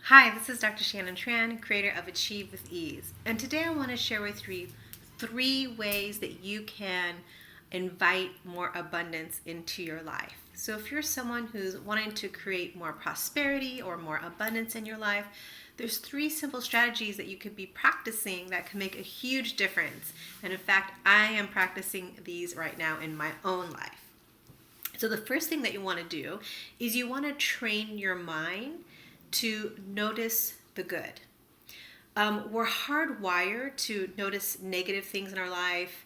Hi, this is Dr. Shannon Tran, creator of Achieve with Ease. And today I want to share with you three ways that you can invite more abundance into your life. So if you're someone who's wanting to create more prosperity or more abundance in your life, there's three simple strategies that you could be practicing that can make a huge difference. And in fact, I am practicing these right now in my own life. So the first thing that you want to do is you want to train your mind to notice the good. We're hardwired to notice negative things in our life,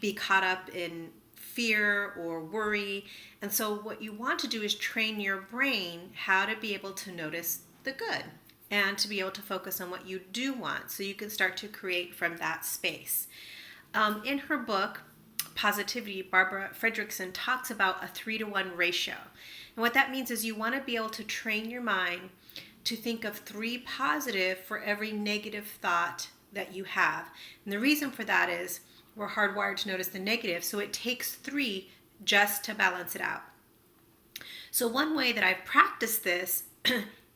be caught up in fear or worry. And so what you want to do is train your brain how to be able to notice the good and to be able to focus on what you do want so you can start to create from that space. In her book, Positivity, Barbara Fredrickson talks about a 3-to-1 ratio. And what that means is you want to be able to train your mind to think of 3 positive for every negative thought that you have. And the reason for that is we're hardwired to notice the negative, so it takes 3 just to balance it out. So one way that I've practiced this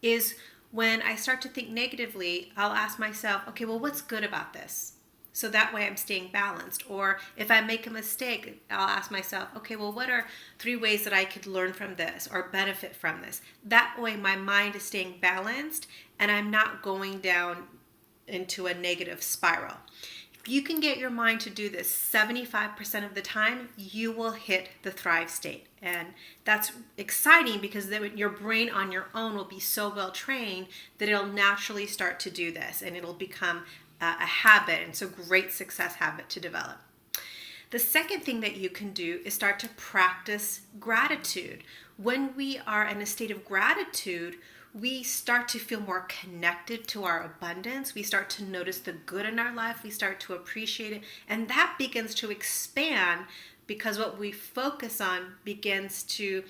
is when I start to think negatively, I'll ask myself, okay, well, what's good about this? So that way I'm staying balanced. Or if I make a mistake, I'll ask myself, okay, well, what are 3 ways that I could learn from this or benefit from this? That way my mind is staying balanced and I'm not going down into a negative spiral. If you can get your mind to do this 75% of the time, you will hit the thrive state. And that's exciting because then your brain on your own will be so well trained that it'll naturally start to do this and it'll become a habit, and so great success habit to develop. The second thing that you can do is start to practice gratitude. When we are in a state of gratitude, we start to feel more connected to our abundance. We start to notice the good in our life. We start to appreciate it, and that begins to expand because what we focus on begins to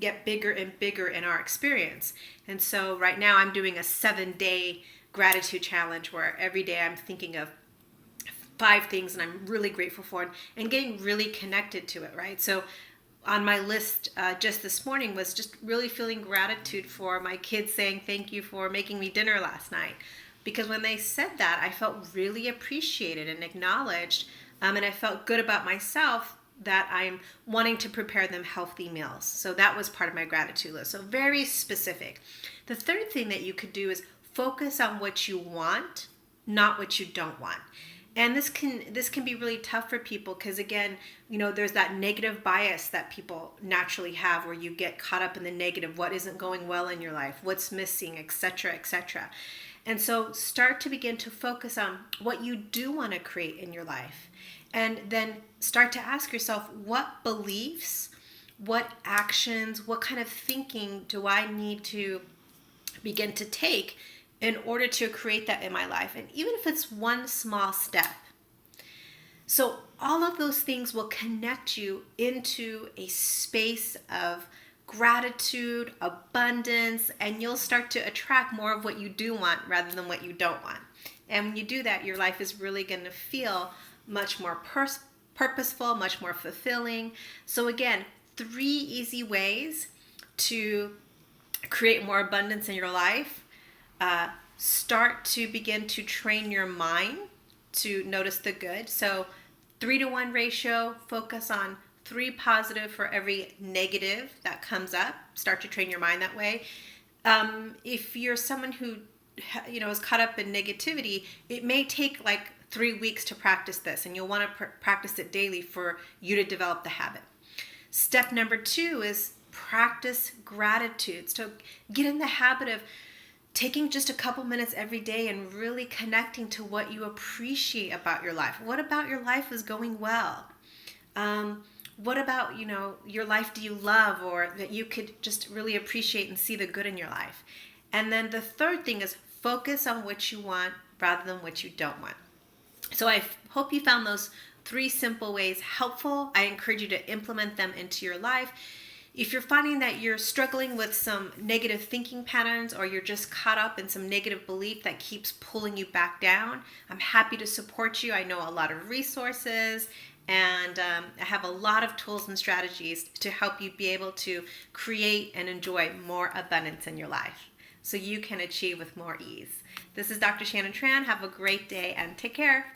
get bigger and bigger in our experience. And so right now I'm doing a 7-day gratitude challenge where every day I'm thinking of 5 things and I'm really grateful for it and getting really connected to it, right? So on my list just this morning was just really feeling gratitude for my kids saying thank you for making me dinner last night. Because when they said that, I felt really appreciated and acknowledged, and I felt good about myself that I'm wanting to prepare them healthy meals. So that was part of my gratitude list. So very specific. The third thing that you could do is focus on what you want, not what you don't want. And this can be really tough for people because, again, there's that negative bias that people naturally have where you get caught up in the negative, what isn't going well in your life, what's missing, etc., etc. And so start to begin to focus on what you do want to create in your life. And then start to ask yourself, what beliefs, what actions, what kind of thinking do I need to begin to take in order to create that in my life? And even if it's one small step. So all of those things will connect you into a space of gratitude, abundance, and you'll start to attract more of what you do want rather than what you don't want. And when you do that, your life is really going to feel much more purposeful, much more fulfilling. So again, 3 easy ways to create more abundance in your life. Start to begin to train your mind to notice the good. So 3-to-1 ratio, focus on 3 positive for every negative that comes up. Start to train your mind that way. If you're someone who is caught up in negativity, it may take like 3 weeks to practice this, and you'll want to practice it daily for you to develop the habit. Step number 2 is practice gratitude. So get in the habit of taking just a couple minutes every day and really connecting to what you appreciate about your life. What about your life is going well? What about, your life do you love or that you could just really appreciate and see the good in your life? And then the third thing is focus on what you want rather than what you don't want. So I hope you found those 3 simple ways helpful. I encourage you to implement them into your life. If you're finding that you're struggling with some negative thinking patterns or you're just caught up in some negative belief that keeps pulling you back down, I'm happy to support you. I know a lot of resources and I have a lot of tools and strategies to help you be able to create and enjoy more abundance in your life. so you can achieve with more ease. This is Dr. Shannon Tran. Have a great day and take care.